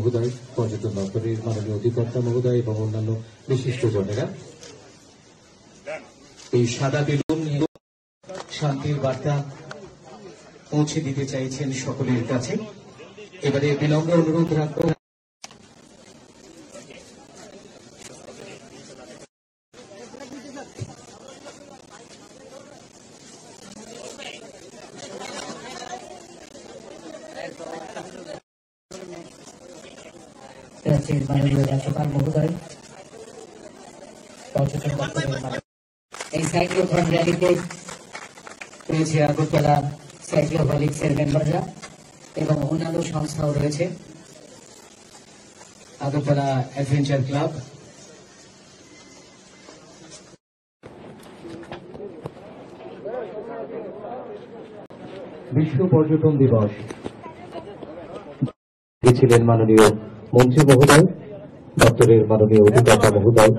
মহোদয়, পর্যটন দপ্তরের মাননীয় অধিকর্তা মহোদয় এবং অন্যান্য বিশিষ্টজনেরা এই সাদা বেলুন শান্তির বার্তা পৌঁছে দিতে চাইছেন সকলের কাছে। এবারে বিনম্র অনুরোধ রাখবো মাননীয় রাজ্যপাল মহোদয়, পর্যটন দপ্তরের এই সাইক্লোথন র্যালিতে রয়েছে আগরতলা সাইক্লোহলিক্সের মেম্বাররা এবং অন্যান্য সংস্থাও রয়েছে, আগরতলা অ্যাডভেঞ্চার ক্লাব। বিশ্ব পর্যটন দিবস ছিলেন মাননীয় মন্ত্রী মহোদয়, দপ্তরের মাননীয় অধিকর্তা মহোদয়।